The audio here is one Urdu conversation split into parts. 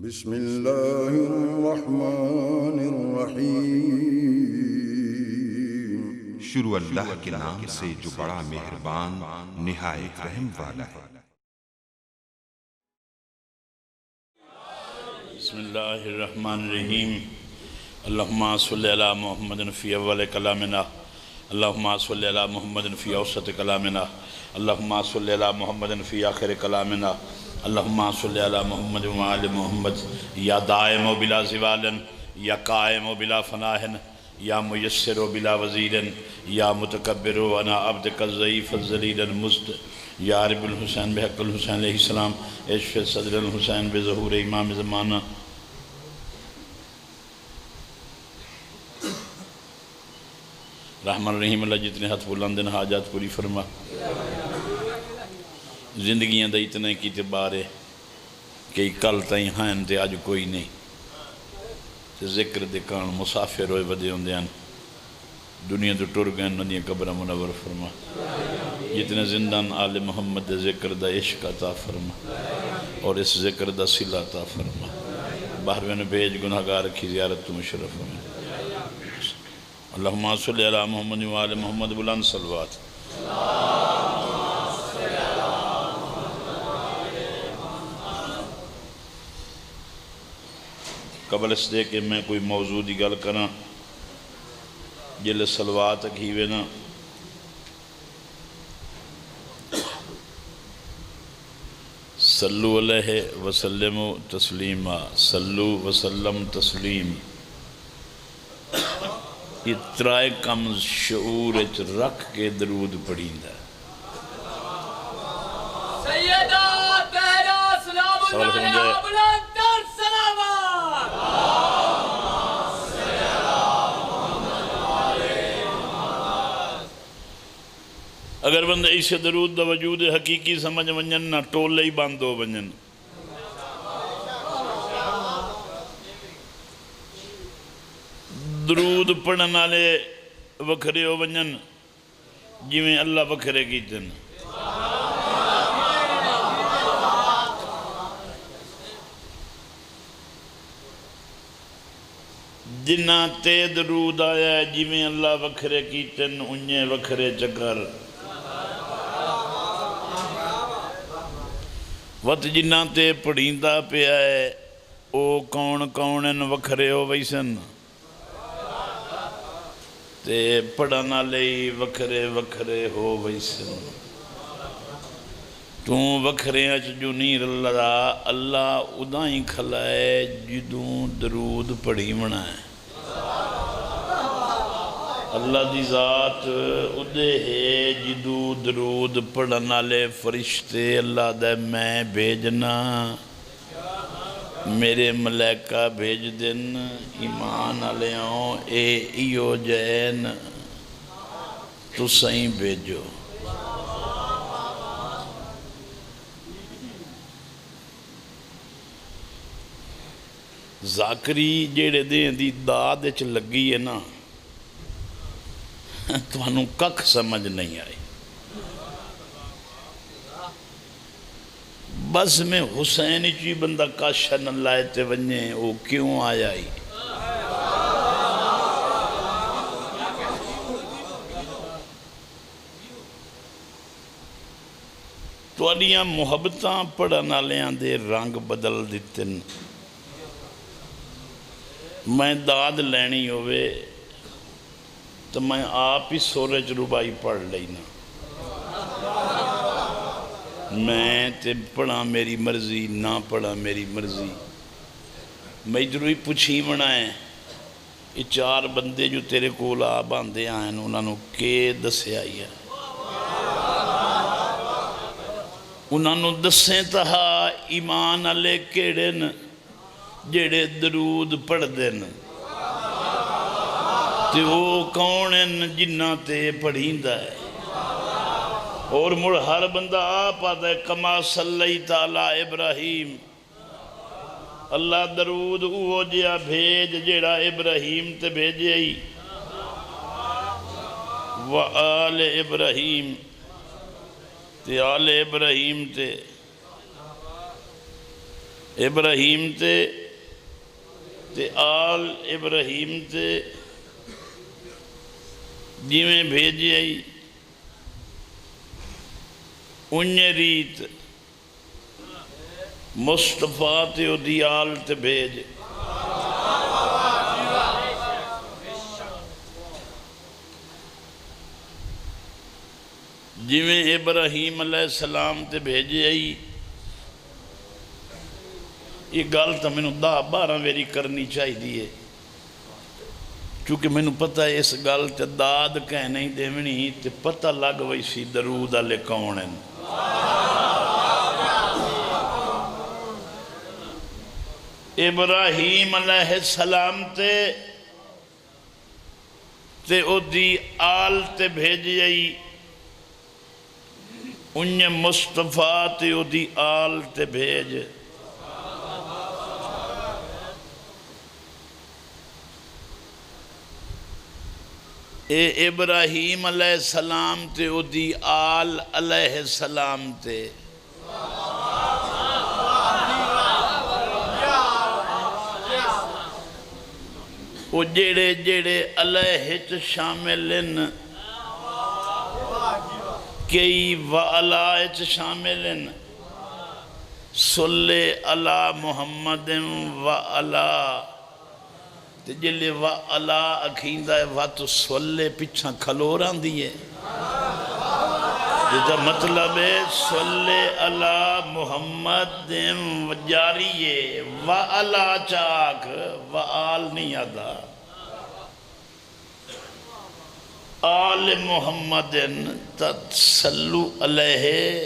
بسم اللہ الرحمن الرحیم۔ شروع اللہ کے نام سے جو بڑا مہربان نہایت رحم والا ہے۔ بسم اللہ الرحمن الرحیم۔ اللہم صلی علی محمد فی اول کلامنا، اللہم صلی علی محمد فی اوسط کلامنا، اللہم صلی علی محمد فی آخر کلامنا، اللہم صلی علی محمد وآل محمد، یا دائم و بلا زوال، یا قائم و بلا فناہ، یا میسر و بلا وزیر، یا متکبر و انا عبدک الضعیف الذلیل المزد، یا رب الحسین بحق الحسین علیہ السلام، اشف صدر الحسین بظہور امام زمانہ۔ رحمن الرحیم اللہ جتنے ہاتھ بلند ہیں حاجات پوری فرما۔ زندگیاں دا اتنے کی تبارے کہ کل تائیں ہائن تے آج کوئی نہیں، تے ذکر دے کان مسافر ہوئے ودے ہوندے ہیں، دنیا تو ٹر گئے ندیاں قبر منور فرما۔ جتنے زندان آل محمد دے ذکر دا عشق عطا فرما اور اس ذکر دا صلہ عطا فرما۔ باہرویں بھیج گناہگار کی زیارت تو مشرف ہمیں۔ اللہم صلی علی محمد وآل محمد بلند صلوات۔ قبل اس دے کہ میں کوئی موضوع دی گل کرنا جلے صلوات کیوے نا، صلو علیہ وسلم تسلیما، صلو وسلم تسلیم۔ اترائے کم شعور اچ رکھ کے درود پڑھیں دا سیدہ تیرا سلام اللہ علیہ بلند تر سلامات۔ اگر بندہ اسے درود دا وجود حقیقی سمجھ ونجن نہ ٹولے ہی باندھو ونجن۔ درود پڑھن والے وکھرے ہو ونجن جویں اللہ وکھرے کیتن۔ جنہ تے درود آیا ہے جویں اللہ وکھرے کیتن انہیں وکھرے چکر۔ وقت جنہ تے پڑھیندہ پہ آئے او کون کونن وکھرے ہو ویسن، تے پڑھنا لئی وکھرے وکھرے ہو ویسن۔ تو وکھرے اچ جو نیر اللہ ادائیں کھلائے جدوں درود پڑھی منائے۔ اللہ دی ذات ادھے ہے جدو درود پڑھنا لے فرشتے اللہ دے میں بھیجنا، میرے ملائکہ بھیج دن ایمان علیہوں اے ایو جین تو سائیں بھیجو۔ ذاکری جیڑے دیں دی داد اچ لگی ہے نا تو انہوں کک سمجھ نہیں آئی۔ بس میں حسین چی بندہ کاشا نہ لائے تے ونجے وہ کیوں آیا ہی۔ تو انیاں محبتاں پڑھنا لیاں دے رنگ بدل دیتن۔ میں داد لینی ہوئے تو میں آپ ہی سورج ربائی پڑھ لینا، میں تے پڑھا میری مرضی نہ پڑھا میری مرضی۔ میں ادھروئی پوچھی منائے یہ چار بندے جو تیرے کول آ باندھے آئیں انہوں نے کہ دسے آئی ہے، انہوں نے دسیں تہا ایمان علیہ کیڑن جیڑے درود پڑھ دین، تے وہ کونن جنہ تے پڑھیندہ ہے۔ اور مڑ ہر بندہ آپ آتا ہے کما صلی تعالی ابراہیم، اللہ درود اوہ جیا بھیج جیڑا ابراہیم تے بھیجے ہی، وآل ابراہیم تے آل ابراہیم تے ابراہیم تے آل ابراہیم تے جیویں بھیجی آئی انہیں ریت مصطفیٰ تے او دی آل تے بھیج جویں ابراہیم علیہ السلام تے بھیجے آئی یہ گل تو میں نے 10-12 ویری کرنی چاہی دیئے چونکہ میں نے پتہ ہے اس گل تے داد کہہ نہیں دیونی تے پتہ لگ وئی سی درود علی کون ہیں ابراہیم علیہ السلام تے او دی آل تے بھیجی آئی انہیں مصطفیٰ تے او دی آل تے بھیج اے ابراہیم علیہ السلام تے او دی آل علیہ السلام تے وہ جیڑے جیڑے علیہ شامل ہیں کئی وعلائچ شامل ہیں صلی علی محمد وعلا تے جلے وعلا اکھیندہ ہے واتو صلی پچھا کھلوراں دیئے جیسا مطلب ہے صلی علی محمد جاریے وعلا چاک وعال نہیں آدھا آل محمد تتسلو علیہ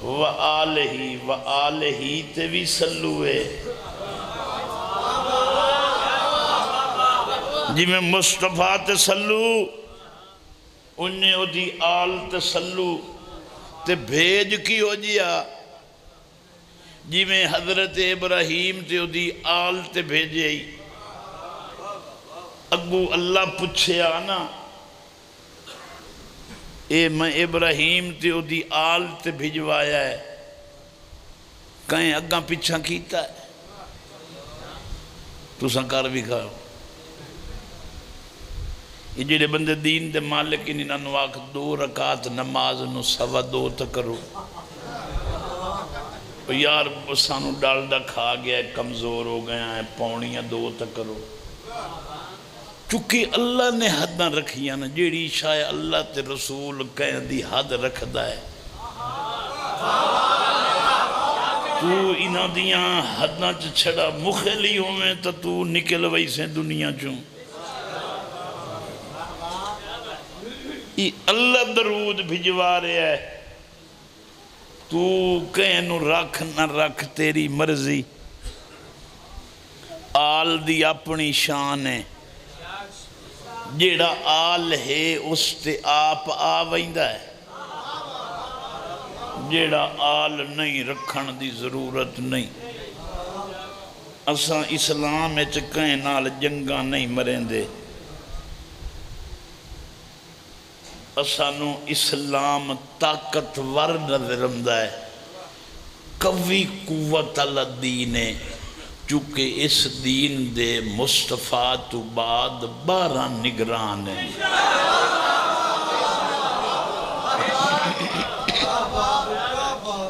وآلہی تے بھی سلوے جی میں مصطفیٰ تے سلو انہیں او دی آل تے سلو تے بھیج کی ہو جیا جی میں حضرت ابراہیم تے او دی آل تے بھیجے اگو اللہ پوچھے آنا اے میں ابراہیم تے او دی آل تے بھیجوایا ہے کہیں اگاں پچھا کیتا ہے تو سنکار بھی کھاؤ یہ جڑے بندے دین دے مالک انہاں نو آکھ 2 رکعت نماز نو 2:15 تک کرو یار سانو ڈالڈا کھا گیا ہے کمزور ہو گیا ہے 1:45 تک کرو چونکہ اللہ نے حداں رکھیاں نا جیڑی شاید اللہ تے رسول کہیں دی حد رکھدا ہے تو انہاں دیاں حداں چھڑا مخلی ہوئے تو تو نکل وئی سے دنیا چوں اللہ درود بھجوا رہے ہے تو کہیں نو رکھ نہ رکھ تیری مرضی آل دی اپنی شان ہے جیڑا آل ہے اس تے آپ آوائندہ ہے جیڑا آل نہیں رکھن دی ضرورت نہیں اساں اسلام میں چکیں نال جنگاں نہیں مریں دے اسانو اسلام طاقتور نظر آمدا ہے قوی قوت اللہ دین ہے چونکہ اس دین دے مصطفیٰ تو بعد 12 نگران ہیں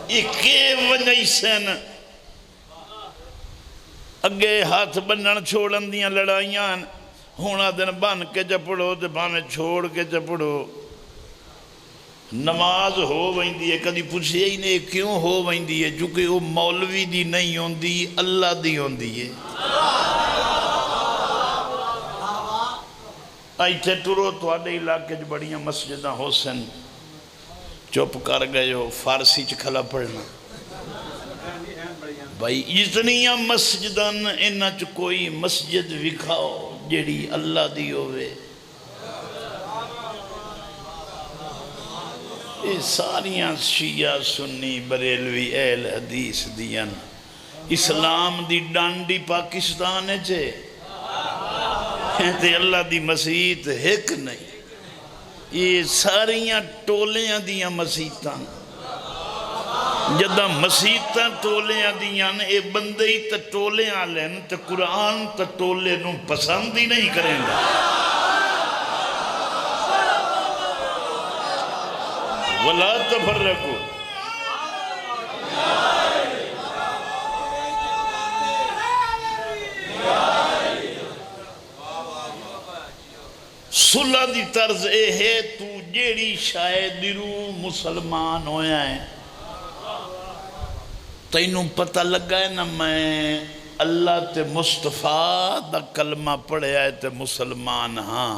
ایکے وجہ سن اگے ہاتھ بنن چھوڑن دیاں لڑائیاں ہونا دن بن کے چپڑو تے بانے چھوڑ کے چپڑو نماز ہو ویندی ہے کدی پوچھے ہی نہیں کیوں ہو ویندی ہے چونکہ وہ مولوی دی نہیں ہوندی اللہ دی ہوندی ہے ایتھے ٹرو تواڈے علاقے جو بڑیاں مسجداں ہو سن چپ کر گئے ہو فارسی چکھلا پڑھنا بھائی اتنیاں مسجداں انہاں چ کوئی مسجد وکھاؤ جیڑی اللہ دی ہوئے یہ ساریاں شیعہ سنی بریلوی اہل حدیث دیاں اسلام دی ڈانڈی پاکستان ہے چھے تے اللہ دی مسیحت ایک نہیں یہ ساریاں ٹولیاں دیاں مسیحتاں جدہ مسیطہ ٹولے دیاں اے بندے ہی تا ٹولے آلین تا قرآن تا ٹولے نوں پسند ہی نہیں کریں گا وَلَا تَفَرَّقُوا صلح دی طرز اے ہے تو جیڑی شاید درو مسلمان ہویا ہے تینوں پتہ لگا ہے نا میں اللہ تے مصطفیٰ دا کلمہ پڑھے آئے تے مسلمان ہاں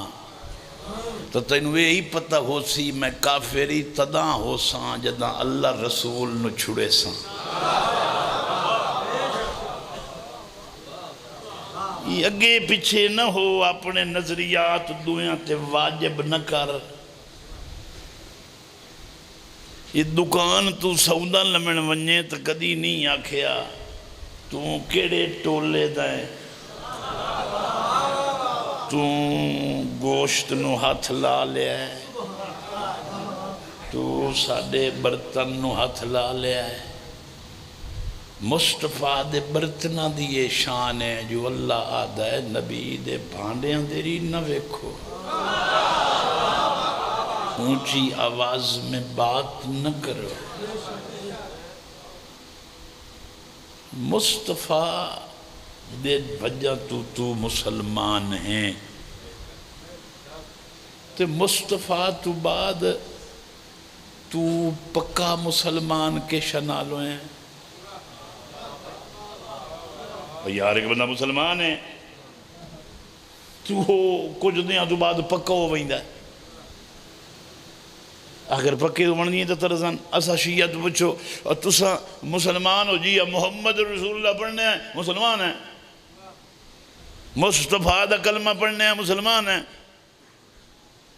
تو تینوں یہی پتہ ہو سی میں کافری تداں ہو ساں جداں اللہ رسول نو چھڑے ساں یہ اگے پیچھے نہ ہو اپنے نظریات دویاں تے واجب نہ کر یہ دکان تو سودا لمن ونجے تو کدی نہیں آکھیا تو کیڑے ٹولے دائیں تو گوشت نو ہاتھ لا لیا ہے تو ساڑے برتن نو ہاتھ لا لیا ہے مصطفیٰ دے برتنہ دی یہ شان ہے جو اللہ آدھا ہے نبی دے بھانڈیاں دیری نہ ویکھو اونچی آواز میں بات نہ کرو مصطفیٰ دے وجہ تو مسلمان ہیں تے مصطفیٰ تو بعد تو پکا مسلمان کے شنالوں ہیں یار ایک بندہ مسلمان ہے تو کچھ دیاں تو بعد پکا ہو ویندہ ہے اگر پکے تو مننی ہے تو ترزان اسا شیعہ تو پچھو اور تسا مسلمان ہو جی محمد رسول اللہ پڑھنے ہیں مسلمان ہیں مصطفیٰ دا کلمہ پڑھنے ہیں مسلمان ہیں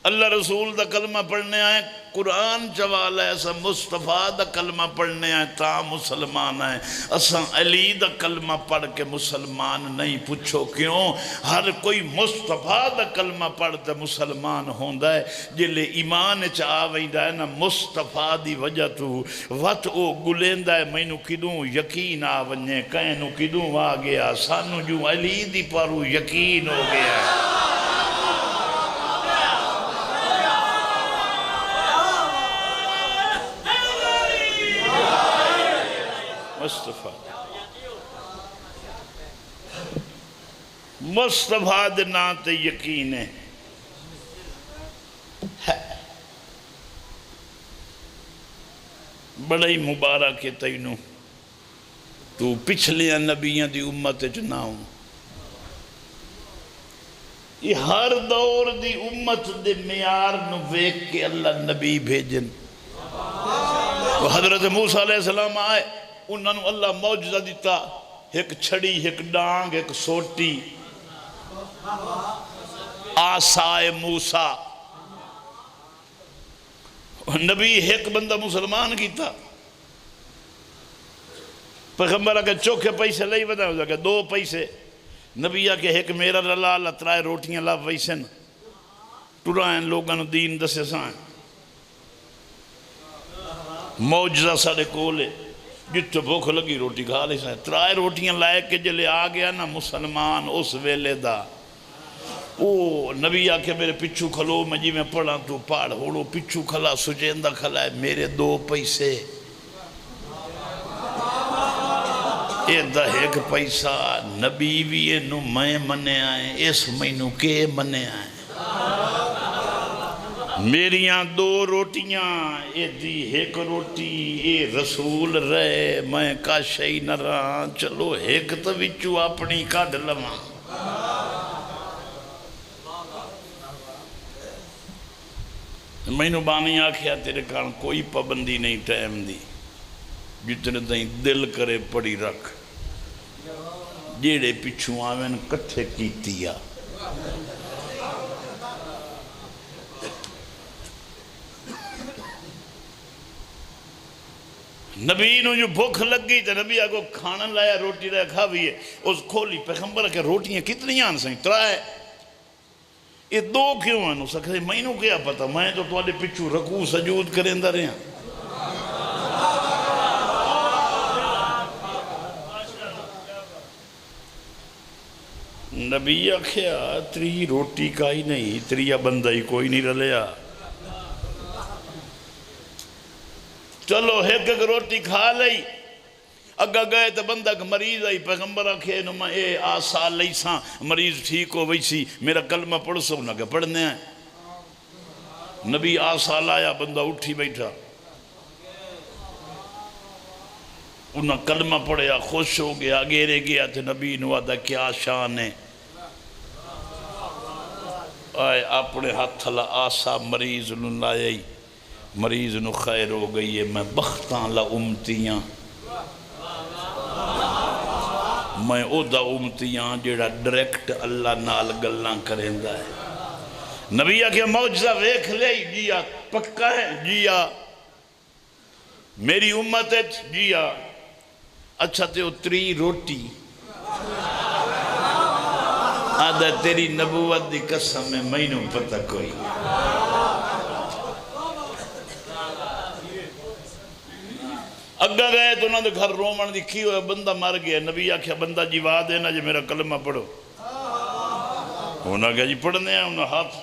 اللہ رسول دا کلمہ پڑھنے آئے قرآن چوالا ہے اسا مصطفیٰ دا کلمہ پڑھنے آئے تا مسلمان ہیں اسا علی دا کلمہ پڑھ کے مسلمان نہیں پوچھو کیوں ہر کوئی مصطفیٰ دا کلمہ پڑھتے مسلمان ہوندہ ہے جلے ایمان چاہوئیدہ ہے نا مصطفیٰ دی وجہ تو وقت او گلیندہ ہے میں نو کدوں یقین آونجے کہیں نو کدوں آگیا سانو جو علی دی پارو یقین ہو گیا ہے مصطفیٰ دے ناتے یقین ہے بڑا ہی مبارک ہے تینوں تو پچھلے نبیوں دی امت جناؤں یہ ہر دور دی امت دے معیار نو ویک کے اللہ نبی بھیجن حضرت موسیٰ علیہ السلام آئے انہوں نے اللہ معجزہ دیتا ایک چھڑی ایک ڈانگ ایک سوٹی آسائے موسیٰ نبی ایک بندہ مسلمان کی تھا پیغمبرہ کے چوکھے پیسے لئی بدا ہو جائے 2 پیسے نبی آکے ایک میرا رلا لترائے روٹیاں لا ویسن ٹرائیں لوگاں دین دسے سائیں معجزہ ساڑے کولے جتنے بھوک لگی روٹی کھا لے سائیں 3 روٹیاں لائے کے جلے آگیا نا مسلمان اس ویلے دا او نبی آکے میرے پچھو کھلو میں جی میں پڑھا تو پاڑ ہوڑو پچھو کھلا سجیندہ کھلا ہے میرے 2 پیسے اے دا 1 پیسہ نبی بھی انو میں منے آئیں اس مینو کے منے آئیں میریاں 2 روٹیاں اے دی 1 روٹی اے رسول رہے میں کا شئی نہ رہا چلو 1 تو وچو اپنی کھڑ لما میں نو بانی آکھیا تیرے کان کوئی پابندی نہیں ٹائم دی جتنے دیں دل کرے پڑی رکھ جیڑے پچھو آوین کٹھے کیتیا نبی نو جو بھوک لگ گئی تو نبی آگو کھانا لایا روٹی رہا کھا بھی ہے اس کھولی پیغمبر کہ روٹیاں کتنی آن سائیں 3 یہ 2 کیوں آنو سکتے میں نو کیا پتا میں تو توڑے پچھو رکوع سجود کریں دا رہے ہیں نبی آخیا تری روٹی کا ہی نہیں، تریا بندہ ہی کوئی نہیں رلیا، چلو ایک ایک روٹی کھا لئی، اگا گئے تو بندہ مریض آئی، پیغمبر آکھے انہوں میں اے آسا لئی ساں مریض ٹھیک ہو ویسی میرا کلمہ پڑھ سو نہ کہ پڑھنے ہیں۔ نبی آسا لایا، بندہ اٹھی بیٹھا، انہاں کلمہ پڑھیا، خوش ہو گیا، گیرے گیا تو نبی نوادہ کیا شان ہے، آئے اپنے ہاتھ لا آسا مریض نو لائے، مریض نو خیر ہو گئی ہے، میں بختاں لا امتیاں، میں او دا امتیاں جیڑا ڈریکٹ اللہ نال گلان کریں دا ہے۔ نبی آکھیا معجزہ ویکھ لے، جیا پکا ہے، جیا میری امت ہے، جیا اچھا تے اتری روٹی آدھا تیری نبوت دی قسم میں مینوں پتہ کوئی، اگا گئے تو انہوں نے گھر رومن دکھی ہوئے، بندہ مر گیا، نبی آکھیا بندہ جیوا دینا جی میرا کلمہ پڑھو، انہوں نے کہا جی پڑھنے ہیں، انہوں نے ہاتھ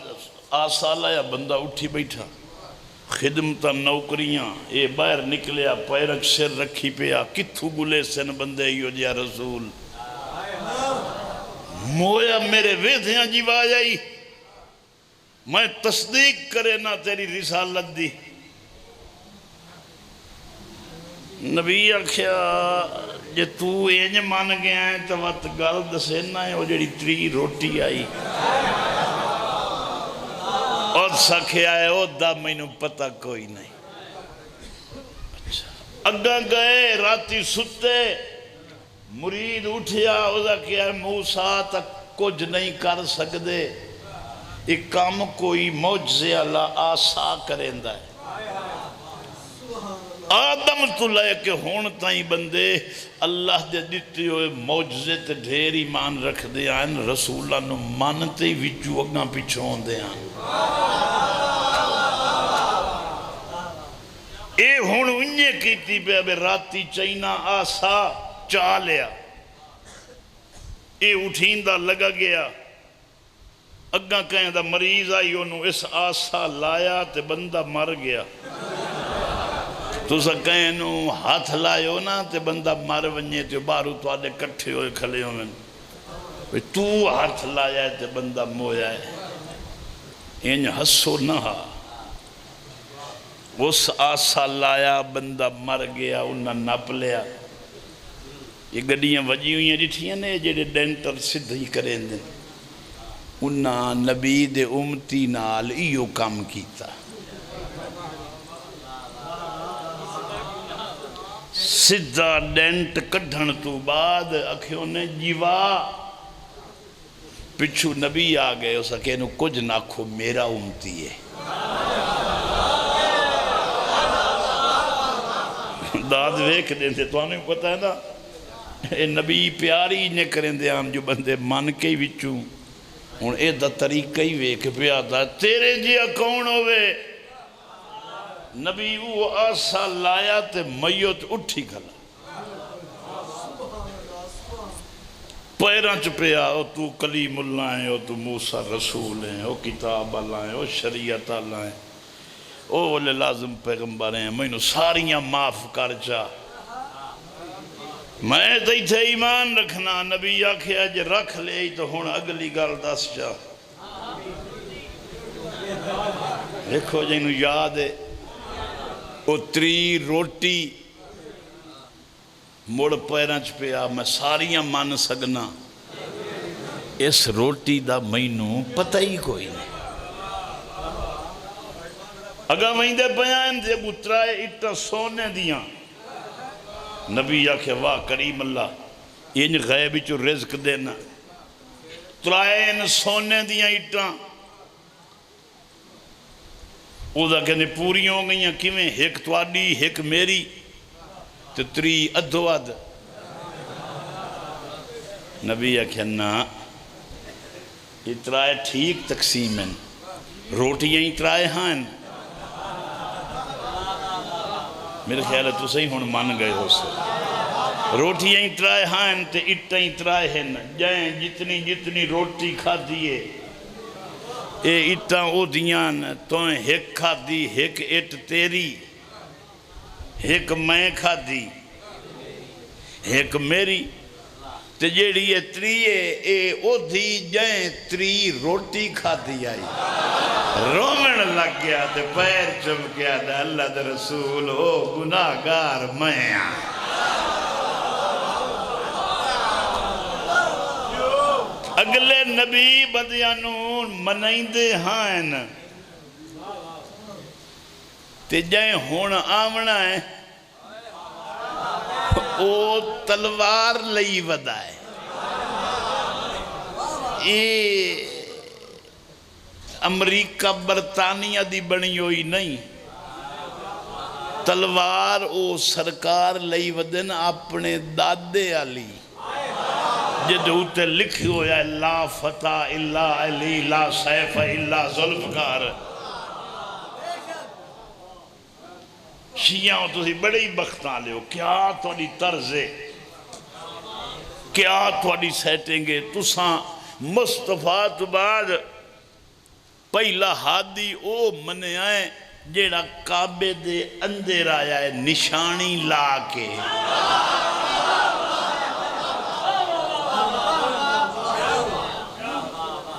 آسا لایا، بندہ اٹھی بیٹھا، خدمت نوکریاں اے باہر نکلیا، پیرک سر رکھی پیا، کتھو گلے سن بندے ہیو جیا رسول، مویا میرے ویدھیاں جیوا جائی، میں تصدیق کرے نہ تیری رسالت دی۔ نبی آکھیا جے تو اینج مان گیا ہے تو وقت گل دسے نہ ہے وہ جڑی تری روٹی آئی اور سکھیا ہے او دا میں نو پتہ کوئی نہیں۔ اگا گئے راتی ستے، مرید اٹھیا، او دا کیا ہے موسیٰ تک کچھ نہیں کر سکدے، ایک کام کوئی معجزے اللہ آسا کریں دا ہے۔ آدم تو لے کے ہون تائیں بندے اللہ دے دیتے ہوئے معجزے تے ڈھیر ایمان رکھ دے آئین، رسولہ نو مانتے وچو اگاں پیچھوں دے آئین۔ اے ہون انجے کیتی پہ ابے راتی چائنہ آسا چاہ لیا، اے اٹھیندہ لگا گیا، اگاں کہیں دا مریض آئی انہوں اس آسا لایا تے بندہ مر گیا، تو سا کہیں انہوں ہاتھ لائے ہو نا تے بندہ مر ونجے تے بارو تو آدھے کٹھے ہوئے کھلے ہوئے، تو ہاتھ لایا ہے تے بندہ مویا ہے، انج ہسو نہ ہا، اس آسا لایا بندہ مر گیا، انہاں نپ لیا، یہ گڑیاں وجی ہوئی ہیں جٹھیاں نے جڑے ڈینٹر صدھی کریں دیں، انہاں نبی دے امتی نال ایو کام کیتا، سدھا ڈینٹ کڈھن تو بعد اکھیوں نے جیوا پچھو نبی آگئے اسا کہ انہوں کچھ ناکھو میرا امتی ہے، داد ویک دیں تھے تو آنے پتہ ہے نا، اے نبی پیاری نے کریں دے آم جو بندے مان کے ہی وچوں، ان اے دا طریقہ ہی ویک پیا دا تیرے جیا کون ہوئے، نبی وہ آسا لایا تے میت اٹھی کھلا، پیران چپیا، او تو کلیم اللہ ہیں، او تو موسیٰ رسول ہیں، او کتاب اللہ ہیں، او شریعت اللہ ہیں، او والے لازم پیغمبر ہیں، میں انہوں ساریاں معاف کر چاہ، میں تے تھے ایمان رکھنا، نبی آکھیا جے رکھ لے تو ہون اگلی گل دس چاہ، دیکھو جنہوں یاد ہے، اتری روٹی مڑ پیرانچ پیا، میں ساریاں مان سگنا، اس روٹی دا مینوں پتہ ہی کوئی نہیں، اگر وہیں دے بیان دے بترائے اٹھا سونے دیاں، نبی آکھے واہ کریم اللہ یہ غیبی چو رزق دینا، ترائے ان سونے دیاں اٹھا، او دا کہنے پوری ہو گئیاں کیویں، ایک تواڈی ایک میری تے تری ادھو اد، نبی آکھے نا اترائے ٹھیک تقسیم ہیں، روٹیاں اترائے ہاں، میرے خیال ہے تو صحیح ہون مان گئے ہو سے، روٹیاں ہی ترائے ہاں تے اٹھاں ہی ترائے ہیں جائیں جتنی جتنی روٹی کھا دیئے اے اٹھاں او دیاں تویں ہک کھا دی ہک اٹ تیری ہک میں کھا دی ہک میری تے جیڑی اے تریے اے او دی جائیں تری روٹی کھا دی آئی رومن لگ گیا تے پیر چم گیا دے اللہ دے رسول او گناہگار میں اگلے نبی بدیانون منائیں دے ہائن تے جائیں ہون آمنا ہے او تلوار لئی ودا ہے اے امریکہ برطانیہ دی بنی ہوئی نہیں تلوار او سرکار لئی ودن اپنے دادے علی جد ہوتے لکھی ہویا ہے لا فتح الا علی لا سیف الا ذوالفقار شیعہ تو ہی بڑے ہی بختاں لے ہو کیا توڑی طرزے کیا توڑی سیٹنگے تساں مصطفیٰ تو بعد پہلا ہادی او منے آئے جیڑا کعبے دے اندر آیا ہے نشانی لا کے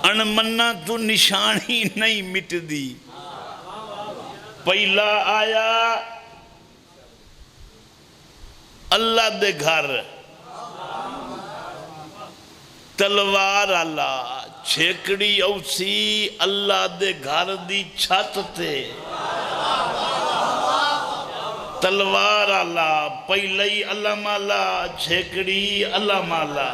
انمنا تو نشانی نہیں مٹ دی پہلا آیا اللہ دے گھر تلوار اللہ چھیکڑی اوسی اللہ دے گھر دی چھت تے تلوار اللہ پہلئی اللہ مالا چھیکڑی اللہ مالا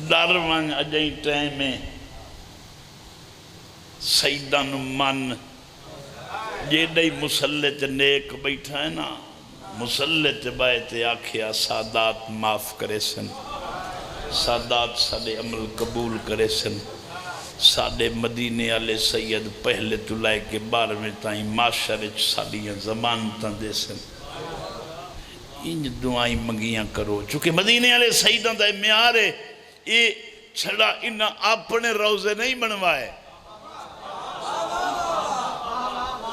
داروان اجائی ٹائم میں سیدان من جیڑی مسلط نیک بیٹھا ہے نا مسلط بائے آکھیا سادات معاف کرے سن سادات ساڑے عمل قبول کرے سن ساڑے مدینے والے سید پہلے تو لائے کے بار میں تائیں معاشرچ ساڑیاں زمان تاں دے سن ان دعائیں منگیاں کرو چونکہ مدینے والے سیداں دا معیار ہے یہ چھڑا انہاں اپنے روزے نہیں بنوائے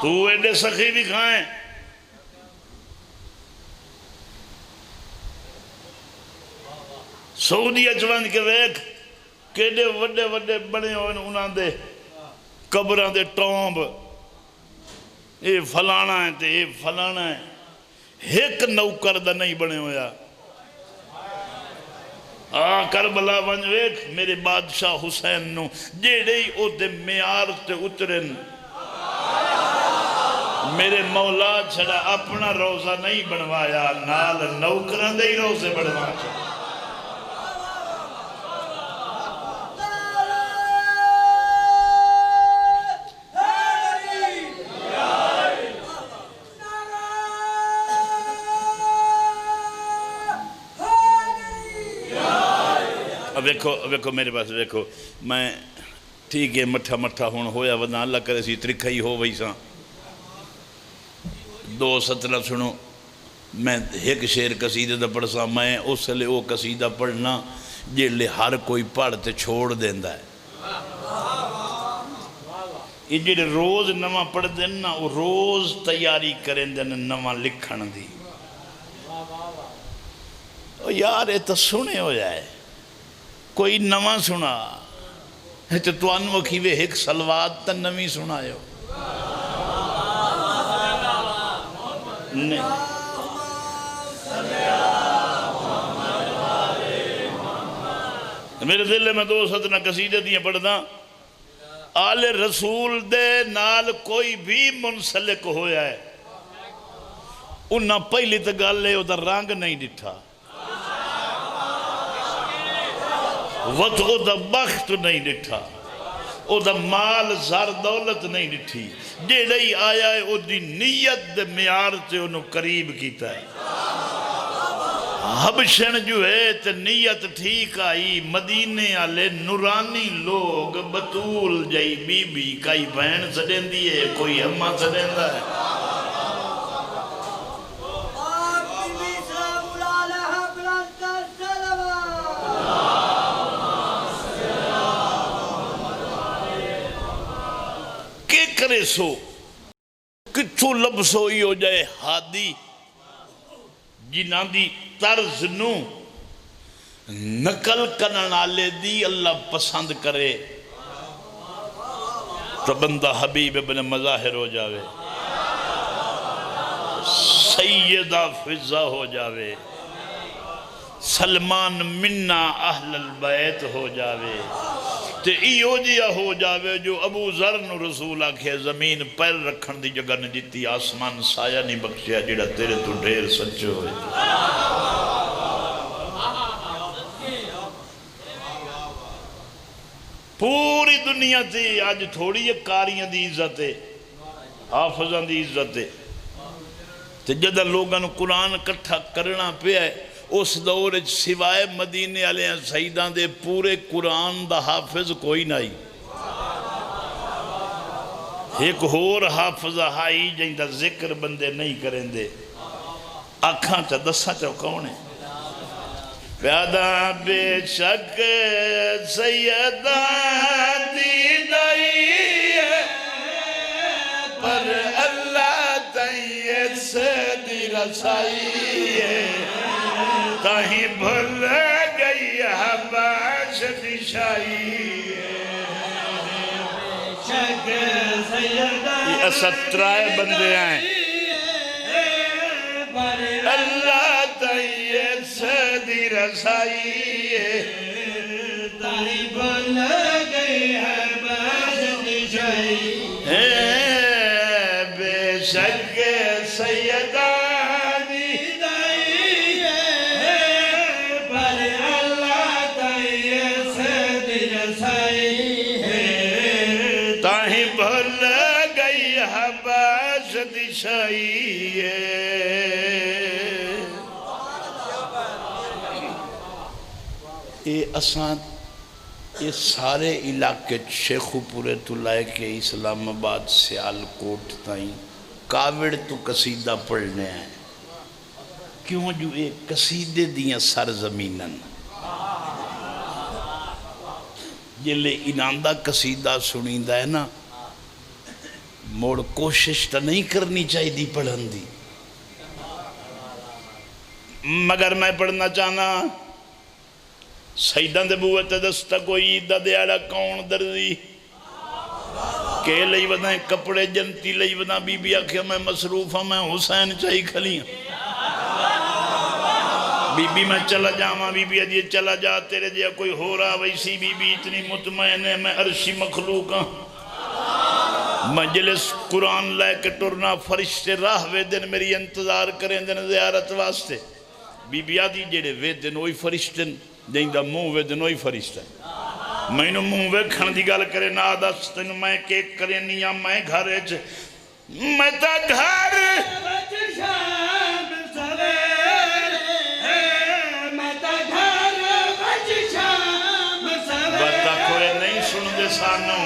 تو ایڈے سخی بھی کھائیں سعودی اچوان کے ویک کیڑے وڈے وڈے بڑے ہوئے انہاں دے قبران دے ٹومب اے فلانا ہے تے اے فلانا ہے ایک نوکر دا نہیں بنے ہویا کربلا ونج ویک میرے بادشاہ حسین نو جیڑے ہی او دے معیار تے اترن میرے مولا چھڑا اپنا روزہ نہیں بنوایا نال نوکران دے ہی روزے بنوایا اب ویکھو میرے پاس ویکھو میں ٹھیک ہے مٹھا مٹھا ہون ہویا ودنا اللہ کرے سی ترکھائی ہو وہی ساں دو سترہ سنو میں ایک شیر قصیدہ دا پڑھ ساں میں اس لئے وہ قصیدہ پڑھنا جے لئے ہر کوئی پڑھتے چھوڑ دیندہ ہے یہ جے روز نواں پڑھ دینا وہ روز تیاری کریں دینا نواں لکھن دی یار یہ تو سنے ہو جائے کوئی نواں سنا ہے تو انو کھیوے ایک سلوات تا نوی سنائے ہو نہیں میرے دل میں دو ستنا قصیدہ دیاں پڑھدا آل رسول دے نال کوئی بھی منسلک ہویا ہے انہاں پہلی تگالے ادھر رنگ نہیں ڈٹھا وقت او دا بخت نہیں ڈٹھا او دا مال زار دولت نہیں ڈٹھی جیڑے ہی آیا ہے او دی نیت دے معیار سے انہوں قریب کیتا ہے حبشن جو ہے تو نیت ٹھیک آئی، مدینے آلے نورانی لوگ بطول جائی بی بی کئی بہن سڑیں دیئے کوئی اممہ سڑیں دا ہے کہ کرے سو کچھو لبسو ہی ہو جائے ہادی جنہاں دی طرز نو نقل کرن آلے دی اللہ پسند کرے تو بندہ حبیب ابن مظاہر ہو جاوے، سیدہ فضہ ہو جاوے، سلمان منا اہل البیت ہو جاوے، تے ایو جیا ہو جاوے جو ابو ذر نو رسول آکھے زمین پیر رکھن دی جگہ نے جیتی آسمان سایہ نہیں بخشیا جڑا تیرے تو ڈھیر سچے ہوئے پوری دنیا تھی آج تھوڑی یہ کاریاں دی عزت ہے، حافظاں دی عزت ہے تے جدہ لوگاں نو قرآن کٹھا کرنا پہ ہے اس دور سوائے مدینے علیہ سیدان دے پورے قرآن دا حافظ کوئی نہیں، ایک اور حافظہ ہائی جائیں دا ذکر بندے نہیں کریں دے آکھاں چا دساں چا کون ہے پیادہ بے شک سیدان دی دائی ہے پر اللہ تائیے سے دی رسائی ہے تاہی بھل گئی حباش دشائی یہ سترائے بندے آئیں اللہ تائیے صدی رسائی تاہی بھل گئی حباش دشائی بے شک سیدہ یہ سارے علاقے شیخو پورے تلائے کے اسلام آباد سیال کوٹ تائیں کاوڑ تو قصیدہ پڑھنے ہیں کیوں جو ایک قصیدے دیاں سرزمینن یہ لے اناندہ قصیدہ سنیندہ ہے نا موڑ کوشش تا نہیں کرنی چاہی دی پڑھن دی مگر میں پڑھنا چاہنا سیدان دے بوت دستا کوئی عیدہ دیاڑا کون دردی کہ لئی ودائیں کپڑے جنتی لئی ودائیں بی بی آکھیا میں مصروف ہوں میں حسین چاہی کھلی ہوں بی بی میں چلا جاواں بی بی آجیے چلا جا تیرے جیا کوئی ہو رہا ویسی بی بی اتنی مطمئن ہے میں عرشی مخلوق ہوں مجلس قرآن لے کے ٹرنا فرشتے راہ وے دن میری انتظار کریں دن زیارت واسطے بی بی آدھی جیڑے وے دن وہی فرشتن جائیں دا منہ وے دن وہی فرشتن میں نو منہ وے کھن دی گل کرے نا دستن میں کیک کرے نیا میں گھر اچھ میں تا گھر بتا کوئی نہیں سن دے سانو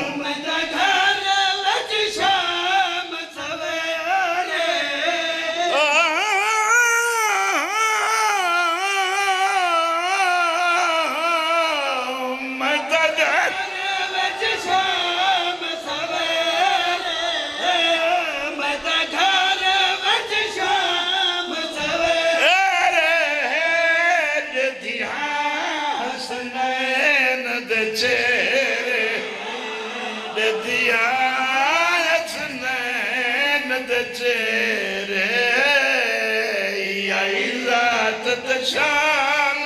شان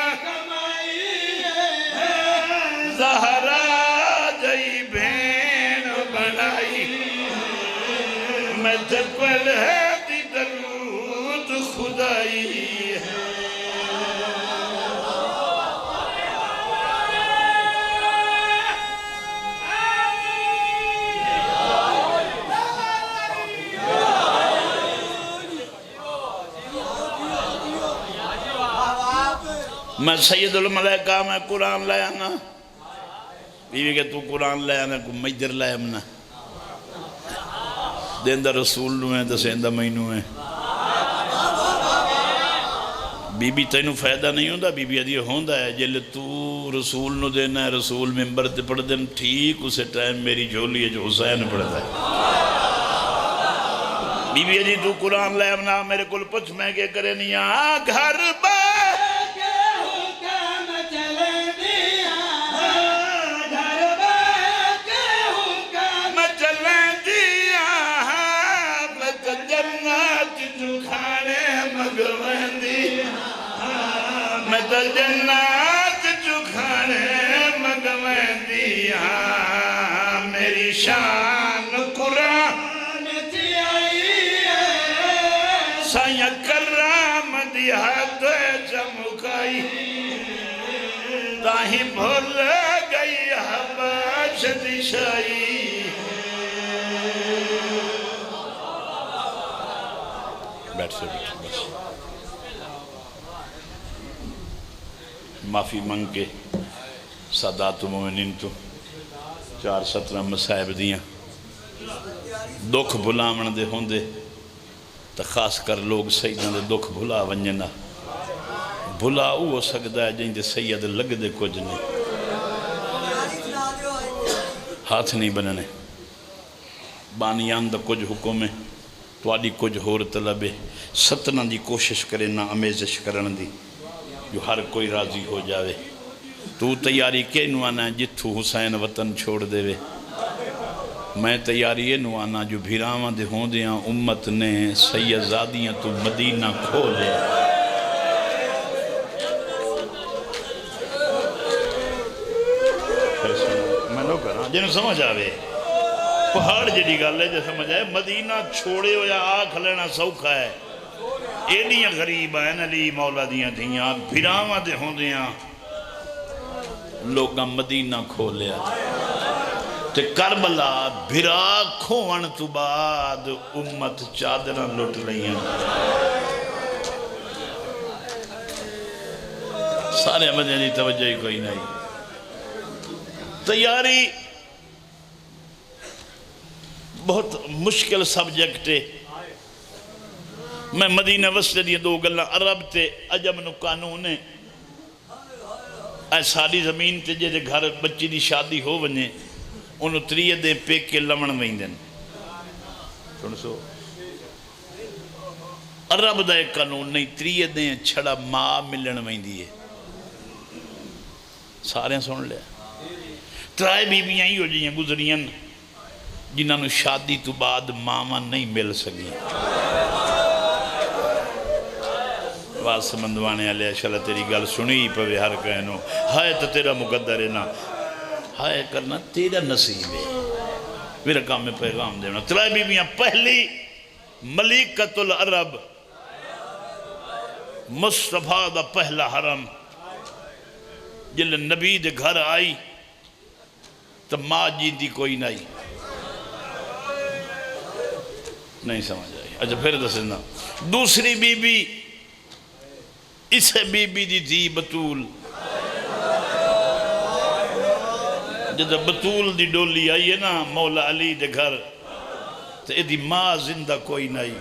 زہرا جائی بین بنائی میں جبل ہے دی درود خدائی میں سید الملائکہ میں قرآن لے آنا بیوی کہ تو قرآن لے آنا کو مجدر لے آمنا دیندہ رسول نو ہے دسیندہ مہینو ہے بی بی تینو فائدہ نہیں ہوندہ بی بی ادھی ہوندہ ہے جلے تو رسول نو دینا ہے رسول ممبر تے پڑھ دیں ٹھیک اسے ٹائم میری جھولی ہے جو حسین پڑھتا ہے بی بی ادھی تو قرآن لے امنا میرے کل پچھ میں کے کرے نہیں گھر بے جنات چکھانے مگویں دیا میری شان قرآن تھی آئی ہے سائیں کرام دیا تو چمکائی تاہی بھول گئی حباش دشائی بیٹھ سے بیٹھ بس معافی منگ کے سادات مومنین تو 417 مسائب دیاں دکھ بھلامن دے ہوندے تو خاص کر لوگ سیدان دے دکھ بھلا ونجنا بھلا ہو سکتا ہے جن دے سید لگ دے کچھ نہیں ہاتھ نہیں بننے بانیان دا کچھ حکم ہے تواڈی کچھ ہور طلب ہے ستنا دی کوشش کرے نہ امیزش کرن دی جو ہر کوئی راضی ہو جاوے تو تیاری کے نوانا جتھو حسین وطن چھوڑ دے وے میں تیاری یہ نوانا جو بھیراواں دے ہوں دیاں امت نے سیدزادیاں تو مدینہ کھولے میں نو کراں جنہوں سمجھ آوے پہاڑ جڑی گل ہے جو سمجھ آئے مدینہ چھوڑے ہو یا آکھ لینا سوکھا ہے ایڈیاں غریب ہیں علی مولا دیاں تھیاں بھیراواں دے ہوں دیاں لوگاں مدینہ کھولیا تے کربلا بھیرا کھوان تو بعد امت چادرہ لٹ لئیاں سارے مدینہ دی توجہ ہی کوئی نہیں تیاری بہت مشکل سبجیکٹ ہے میں مدینہ وسط دی دو گلہ عرب تے عجم نو قانون ہے اے ساری زمین تے جے گھر بچی دی شادی ہو ونے انہوں تریہ دیں پیک کے لمن ویندن سن سو عرب دا ایک قانون نہیں تریہ دیں چھڑا ماں ملن ویندی ہے سارے سن لیا ترائے بیویاں ہی ہو جائیں گزریاں جنہاں نو شادی تو بعد ماما نہیں مل سکی واس مندوانے علیہ شلہ تیری گل سنی پوے ہر کہنو ہائے تو تیرا مقدر ہے نا ہائے کرنا تیرا نصیب ہے میرا کام میں پیغام دینا ترائے بیویاں پہلی ملیکۃ العرب مصطفیٰ دا پہلا حرم جل نبی دے گھر آئی تو ماں جیندی کوئی نہیں سمجھ آئی اچھا پھر دسنا دوسری بی بی اسے بی بی دی تھی بطول جب بطول دی ڈولی آئی ہے نا مولا علی دے گھر تو ایدی ماں زندہ کوئی نہیں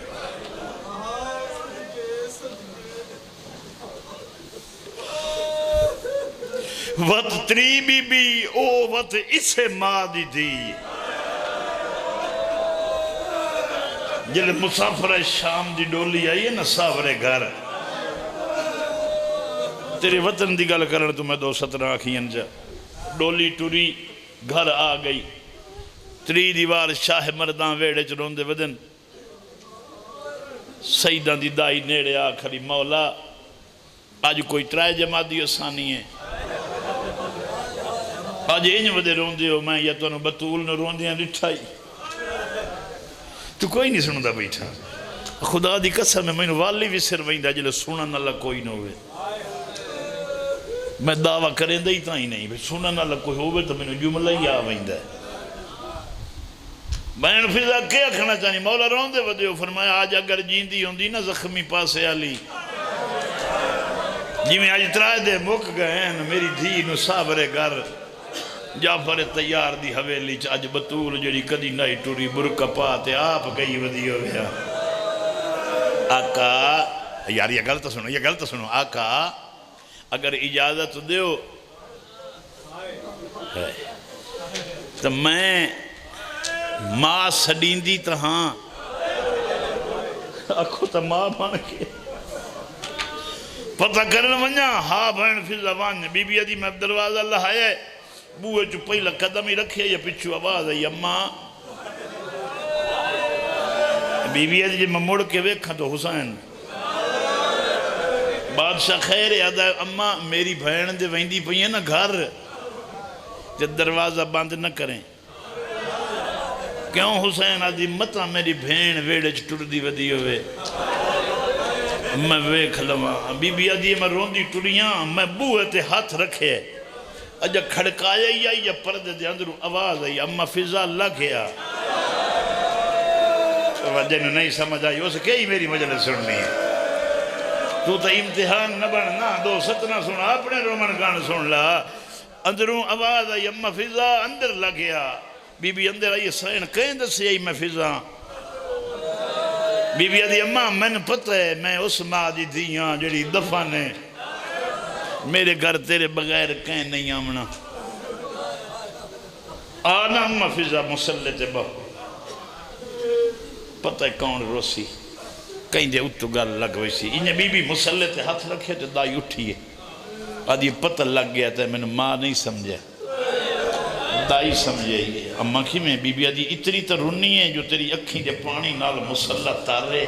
وقت تری بی بی او وقت اسے ماں دی تھی جب مسافر شام دی ڈولی آئی ہے نا ساورے گھر تیرے وطن دی گل کرن تو میں 217 آکھین جا ڈولی ٹوری گھر آ گئی تری دیوار شاہ مردان ویڑے چروندے ودن سیدان دی دائی نیڑے آ کھڑی مولا آج کوئی ترائے جماعتی آسانی ہے آج اینج ودے روندے ہو میں یا تو انہوں بطول نو روندیاں لٹھائی تو کوئی نہیں سنوں دا بیٹھا خدا دی قسم میں نے والی بھی سر ویندہ جلے سنن اللہ کوئی نہ ہوئے میں دعویٰ کریں دے ہی تا ہی نہیں سنن اللہ کوئی ہوئے تو میں نے جملہ ہی آ ویندہ ہے میں نے فضا کیا کھنا چاہنی مولا روندے ودے ہو فرمایا آج اگر جیندی ہوندی نا زخمی پاسے علی جی میں آج ترائے دے مک گئے ہیں میری دھی نو صابرے گھر جعفر تیار دی حویلی چ اج بطول جڑی کدی نائی ٹوری برکا پاتے آپ گئی ودی ہو گیا آقا یار یہ غلط سنو آقا اگر اجازت دیو تو میں ماں سڈیندی تہاں آکھو تا ماں بن کے پتہ کرن ونجا ہاں بہن فضا وان بی بی ادی میں دروازہ اللہ آئے بوئے جو پہلا قدم ہی رکھے یا پچھو آواز ہے اماں بی بی ادی میں مڑ کے ویکھا تو حسین بادشاہ خیر یاد ہے اماں میری بہن دے ویندی پئی ہے نا گھر جب دروازہ بند نہ کریں کیوں حسین آدھی مطا میری بھین ویڑے ٹر دی ودی ہوئے میں ویکھ لواں بی بی آدھی میں روندی ٹریاں میں بوئے تے ہاتھ رکھے اجا کھڑکایا ہی آئی یا پردے دے اندروں آواز آئی اما فضا لگیا وجہ نے نہیں سمجھ آئی اسے کئی میری مجلس سننی ہے تو تا امتحان نہ بننا دو ستنا سنا اپنے رومن گان سن لا اندروں آواز آئی اما فضا اندر لگیا بی بی اندر آئی سین کہیں دسی آئی میں فضا بی بی آدھی اماں میں نے پتہ ہے میں اس ماں دی دیاں جڑی دفانے میرے گھر تیرے بغیر کہیں نہیں آمنا آنا اماں فضا مسلح تے بہو پتہ ہے کون روسی کہیں دے اتو گل لگ ویسی انہیں بی بی مسلح تے ہاتھ رکھے تو دائی اٹھیے آدھی پتہ لگ گیا تھا میں نے ماں نہیں سمجھا دائی سمجھے ہی اماں کی میں بی بی آدھی اتنی تو رنی ہے جو تیری اکھیں دے پانی نال مسلح تارے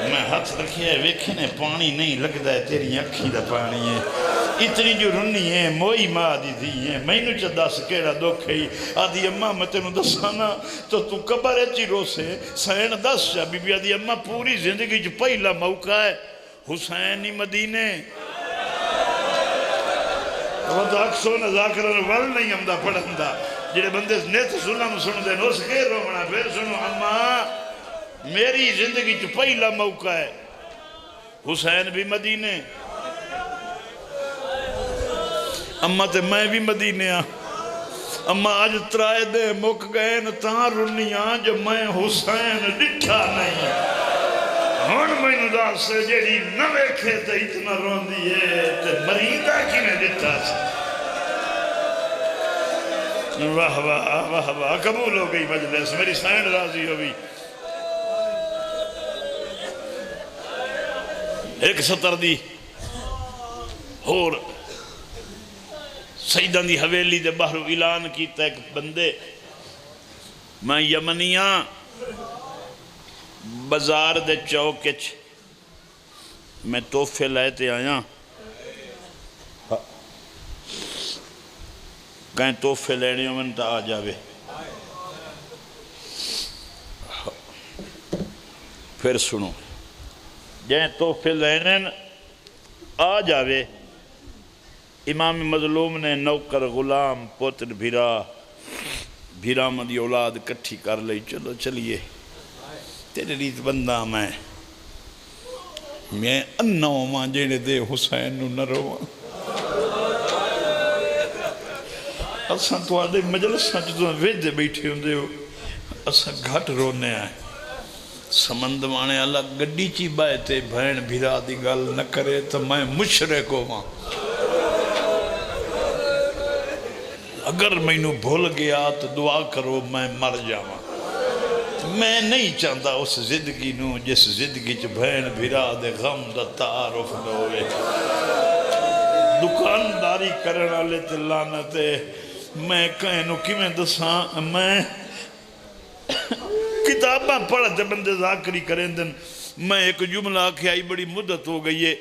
میں ہاتھ رکھے ویکھنے پانی نہیں لگتا ہے تیری اکھیں دے پانی ہے اتنی جو رنی ہے موئی ماں دی دی ہے میں نو چا دس کیڑا دکھ ہے آدھی اماں میں تینو دسانا تو قبر اچھی رو سے سین دس چا بی بی آدھی اماں پوری زندگی جو پہلا موقع ہے حسینی مدینے وہ تو اکسو نہ ذاکرہ ول نہیں ہمدہ پڑھندہ جڑے بندے نیت ظلم سن دے نو سکے رومنا پھر سنو اماں میری زندگی جو پہلا موقع ہے حسین بھی مدینے اماں تے میں بھی مدینے اماں آج ترائے دے مک گئے نتاں رنیاں جو میں حسین ڈٹھا نہیں ہون میں نداس سے جیڑی نہ ویکھے تے اتنا رون دیئے تے مریدہ کی میں ڈٹھا سے واہ واہ واہ واہ قبول ہو گئی مجلس میری سائن راضی ہو گئی ایک ستر دی اور سیدان دی حویلی دے باہر اعلان کیتا ایک بندے میں یمنیاں بازار دے چوکچ میں تحفے لائے تے آیا کہیں تحفے لینے ہوں من تا آ جاوے پھر سنو جائیں تحفے لینے آ جاوے امام مظلوم نے نوکر غلام پوتر بھیرا مدی اولاد کٹھی کر لئی چلو چلیے تیرے ریت بندہ میں انہوں ماں جینے دے حسین نو نہ رواں اساں تو آدھے مجلساں جو ویدے بیٹھے ہوں دے ہو اساں گھٹ رونے آئے سمندوانے اللہ گڈی چی بائے تے بھین بھیرا دی گل نہ کرے تو میں مشرک ہو ماں اگر میں نو بھول گیا تو دعا کرو میں مر جاواں میں نہیں چاہتا اس زندگی نو جس زندگی چ بھین بھیرا دے غم دا تعارف نہ ہوئے دکانداری کرن والے تے لعنت میں کہیں نو کی میں دساں میں کتاباں پڑھتے بندے ذاکری کریں دن میں ایک جملہ آکھے آئی بڑی مدت ہو گئی ہے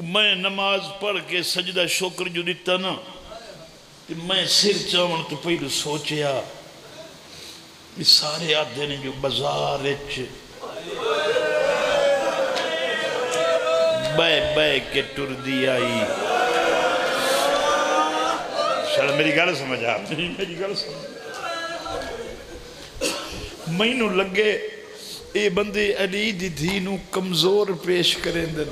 میں نماز پڑھ کے سجدہ شکر جو دیتا نا کہ میں سر چاون تو پہلو سوچیا یہ سارے آدھے نے جو بازار بے کے ٹر دی آئی شاید میری گل سمجھ آپ میری گل سمجھ میں نو لگے اے بندے علی دی دھی نو کمزور پیش کریں دن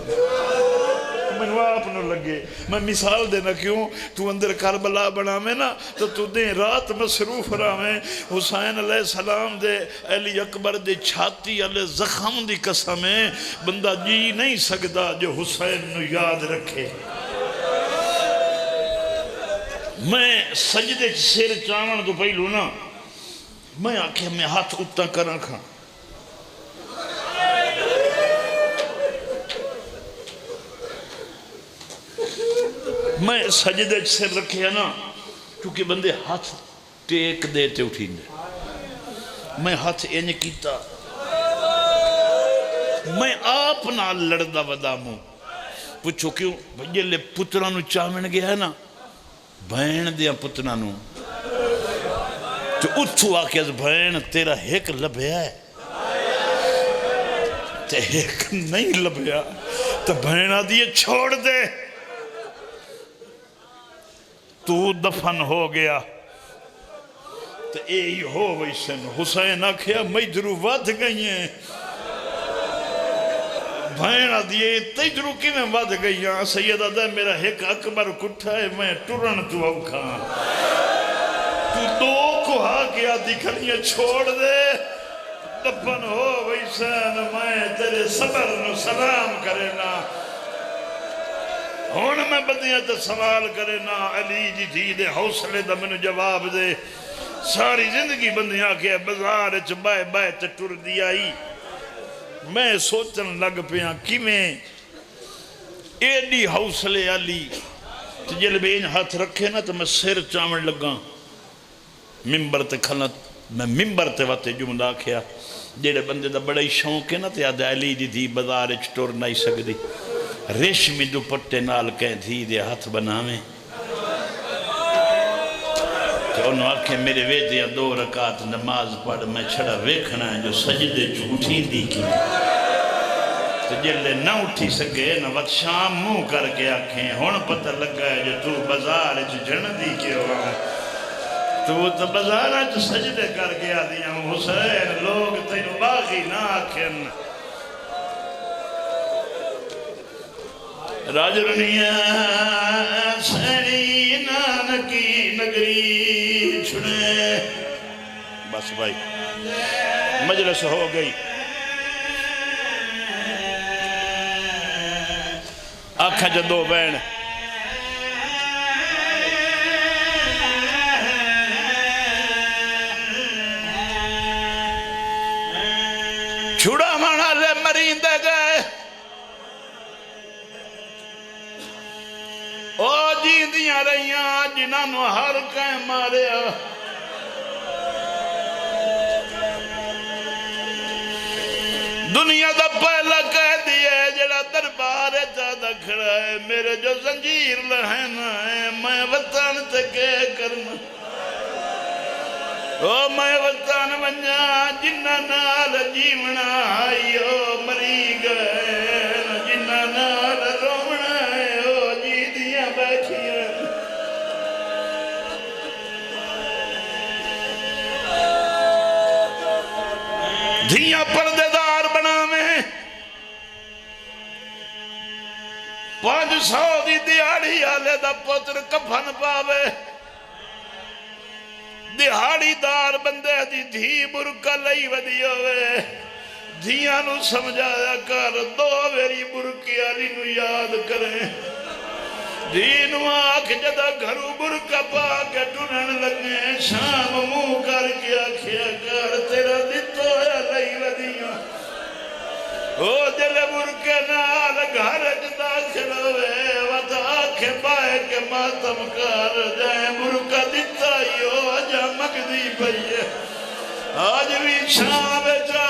میں آپ نو لگے میں مثال دینا کیوں تو اندر کربلا بنا میں نا تو دیں رات مصروف رہا میں حسین علیہ السلام دے علی اکبر دے چھاتی علیہ زخم دی قسم ہے بندہ جی نہیں سکتا جو حسین نو یاد رکھے میں سجدے سر چاون تو پہلو نا میں آکھے میں ہاتھ اتنا کرنا کھا میں سجدے سر رکھے نا کیونکہ بندے ہاتھ ٹیک دیتے اٹھیں دے میں ہاتھ اینج کیتا میں آپ نہ لڑدا وداموں پوچھو کیوں بھئی لے پترانو چاون گیا ہے نا بھین دیا پترانو تو اتھو آکے از بھین تیرا ایک لبیا ہے تے ایک نہیں لبیا تو بھین آدھی چھوڑ دے تو دفن ہو گیا تو اے ہی ہو ویسن حسین آکھیا مجدرو ود گئی ہیں بھائنہ دیئے تجرو کی میں ود گئی ہیں سیدہ دے میرا ایک اکبر کٹھا ہے میں ٹرن تو اوکھا تو دو کو ہا کیا دکھنیے چھوڑ دے دفن ہو ویسن میں تیرے صبر نو سلام کرینا ہون میں بدیاں تو سوال کرے نا علی جی تھی دے حوصلے دا میں جواب دے ساری زندگی بندیاں کے بزار چبائے بائے تے ٹر دیائی میں سوچن لگ پیاں کی میں ایڈی حوصلے علی جل بین ہاتھ رکھے نا تو میں سر چاون لگا ممبر تے کھلت میں ممبر تے واتے جملہ کیا جیڑے بندے دا بڑا ہی شوق ہے نا تے یاد علی جی تھی بزار ٹر نہیں سکتی ریشمی دوپٹے نال کہیں تھی دے ہاتھ بنا میں تو انہوں آکھے میرے ویدیاں 2 رکعت نماز پڑھ میں چھڑا ویکھنا ہے جو سجدے جھوٹی دی کی تو جلے نہ اٹھی سکے نہ وقت شام منہ کر کے آکھیں ہون پتہ لگا ہے جو تو بازار جھن دی کے ہوا تو بازار سجدے کر کے آدیاں حسین لوگ تینو باغی نہ آکھیں راجرنیاں سینی نانکی نگری چھنے بس بھائی مجلس ہو گئی آنکھا جدو بین چھوڑا مانا لے مریندے گئے او جی دیاں رہیاں جنہاں ہر کہیں ماریا دنیا دا پہلا کہہ دیئے جڑا دربار جادہ کھڑا ہے میرے جو زنجیر لہنا ہے میں وطن تکے کرنا او میں وطن بنجا جنہ نال جیونا آئیو مری گئے جنہ نال رومنا ہے دھیاں پردے دار بنا میں 500 دی دیہاڑی آلے دا پتر کفن پاوے دیہاڑی دار بندے دی دھی برکہ لئی ودی ہوئے دھیاں نو سمجھایا کر 2 ویری برکی آلی نو یاد کریں دین واک جدہ گھرو برکہ پاکے ٹنن لگے شام منہ کر کے آکھیا کر تیرا دیتو ہے لئی ودیاں او دل برکے نال گھر داخل ہوئے وط آکھے پائے کے ماتم کر جائیں برکہ دیتا ہی ہو جا مگدی پئیے آج بھی شام جا